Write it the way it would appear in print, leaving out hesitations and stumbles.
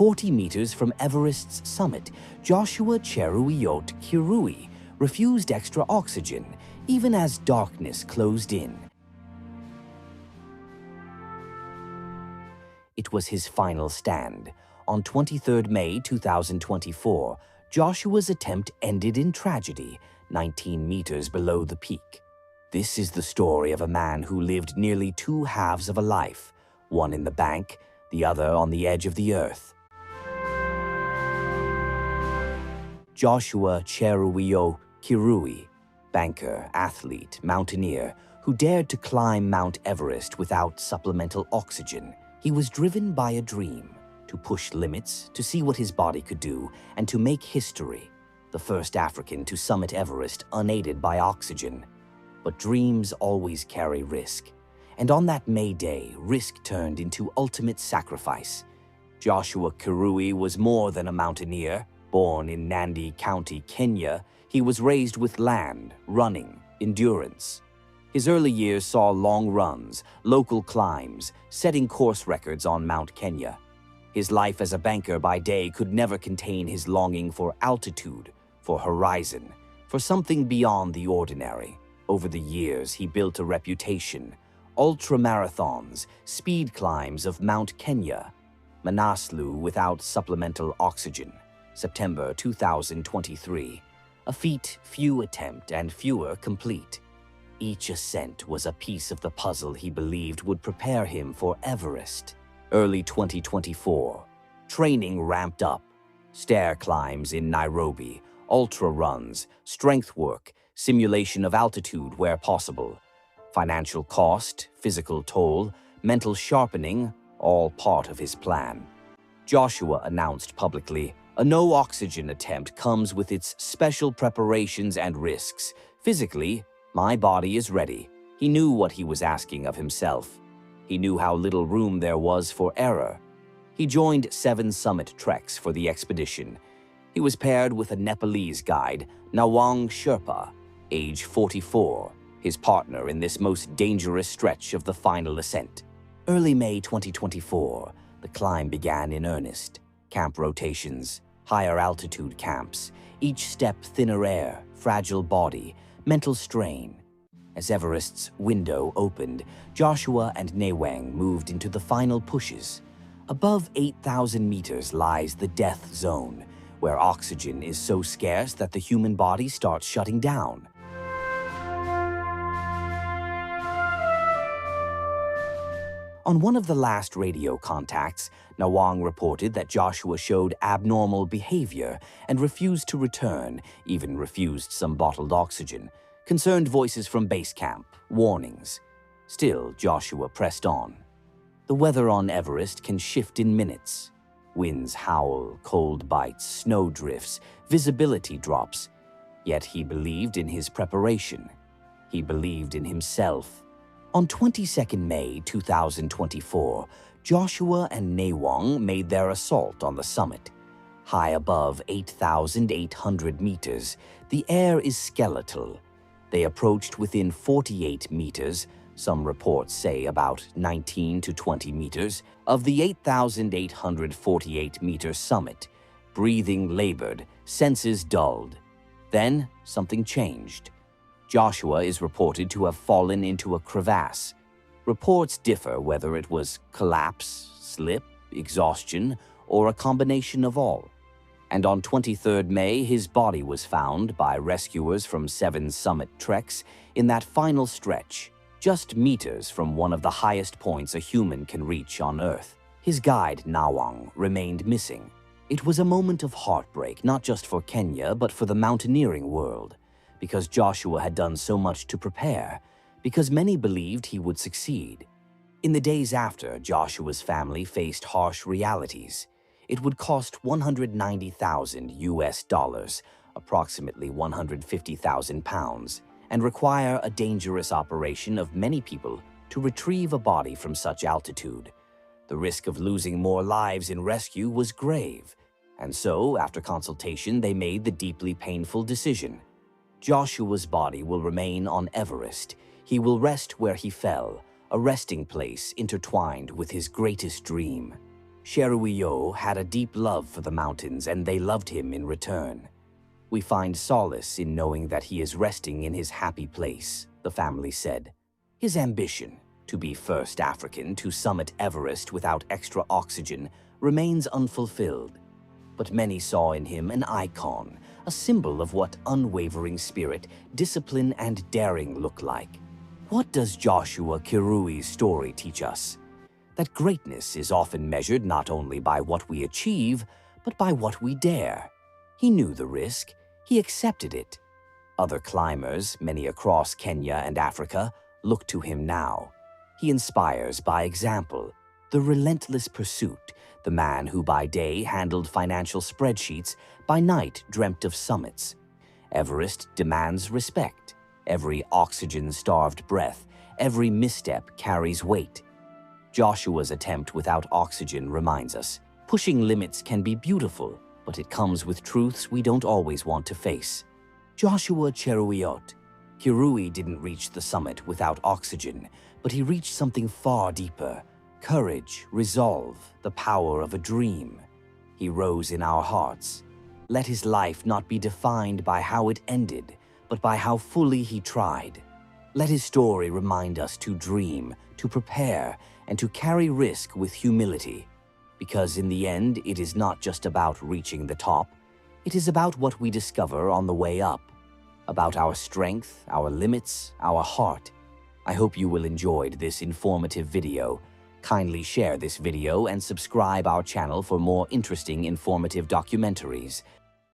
40 meters from Everest's summit, Joshua Cheruiyot Kirui refused extra oxygen, even as darkness closed in. It was his final stand. On 23 May 2024, Joshua's attempt ended in tragedy, 19 meters below the peak. This is the story of a man who lived nearly two halves of a life, one in the bank, the other on the edge of the earth. Joshua Cheruiyot Kirui, banker, athlete, mountaineer, who dared to climb Mount Everest without supplemental oxygen. He was driven by a dream, to push limits, to see what his body could do, and to make history, the first African to summit Everest unaided by oxygen. But dreams always carry risk, and on that May day, risk turned into ultimate sacrifice. Joshua Kirui was more than a mountaineer. Born in Nandi County, Kenya, he was raised with land, running, endurance. His early years saw long runs, local climbs, setting course records on Mount Kenya. His life as a banker by day could never contain his longing for altitude, for horizon, for something beyond the ordinary. Over the years, he built a reputation: ultramarathons, speed climbs of Mount Kenya, Manaslu without supplemental oxygen, September 2023, a feat few attempt and fewer complete. Each ascent was a piece of the puzzle he believed would prepare him for Everest. Early 2024, training ramped up. Stair climbs in Nairobi, ultra runs, strength work, simulation of altitude where possible. Financial cost, physical toll, mental sharpening, all part of his plan. Joshua announced publicly, "A no-oxygen attempt comes with its special preparations and risks. Physically, my body is ready." He knew what he was asking of himself. He knew how little room there was for error. He joined 7 summit treks for the expedition. He was paired with a Nepalese guide, Nawang Sherpa, age 44, his partner in this most dangerous stretch of the final ascent. Early May 2024, the climb began in earnest. Camp rotations, higher altitude camps, each step thinner air, fragile body, mental strain. As Everest's window opened, Joshua and Nawang moved into the final pushes. Above 8,000 meters lies the death zone, where oxygen is so scarce that the human body starts shutting down. On one of the last radio contacts, Nawang reported that Joshua showed abnormal behavior and refused to return, even refused some bottled oxygen. Concerned voices from base camp, warnings. Still, Joshua pressed on. The weather on Everest can shift in minutes. Winds howl, cold bites, snow drifts, visibility drops. Yet he believed in his preparation. He believed in himself. On 22nd May 2024, Joshua and Nawang made their assault on the summit. High above 8,800 meters, the air is skeletal. They approached within 48 meters, some reports say about 19 to 20 meters, of the 8,848-meter summit. Breathing labored, senses dulled. Then something changed. Joshua is reported to have fallen into a crevasse. Reports differ whether it was collapse, slip, exhaustion, or a combination of all. And on 23rd May, his body was found by rescuers from 7 summit treks in that final stretch, just meters from one of the highest points a human can reach on Earth. His guide, Nawang, remained missing. It was a moment of heartbreak, not just for Kenya, but for the mountaineering world, because Joshua had done so much to prepare, because many believed he would succeed. In the days after, Joshua's family faced harsh realities. It would cost $190,000, approximately 150,000 pounds, and require a dangerous operation of many people to retrieve a body from such altitude. The risk of losing more lives in rescue was grave, and so, after consultation, they made the deeply painful decision. Joshua's body will remain on Everest. He will rest where he fell, a resting place intertwined with his greatest dream. Cheruiyot had a deep love for the mountains, and they loved him in return. We find solace in knowing that he is resting in his happy place, the family said. His ambition, to be first African to summit Everest without extra oxygen, remains unfulfilled. But many saw in him an icon, a symbol of what unwavering spirit, discipline, and daring look like. What does Joshua Cheruiyot's story teach us? That greatness is often measured not only by what we achieve, but by what we dare. He knew the risk. He accepted it. Other climbers, many across Kenya and Africa, look to him now. He inspires by example, the relentless pursuit, the man who by day handled financial spreadsheets, by night dreamt of summits. Everest demands respect. Every oxygen-starved breath, every misstep carries weight. Joshua's attempt without oxygen reminds us, pushing limits can be beautiful, but it comes with truths we don't always want to face. Joshua Cheruiyot Kirui didn't reach the summit without oxygen, but he reached something far deeper: courage, resolve, the power of a dream. He rose in our hearts. Let his life not be defined by how it ended, but by how fully he tried. Let his story remind us to dream, to prepare, and to carry risk with humility. Because in the end, it is not just about reaching the top. It is about what we discover on the way up. About our strength, our limits, our heart. I hope you will enjoy this informative video. Kindly share this video and subscribe our channel for more interesting informative documentaries.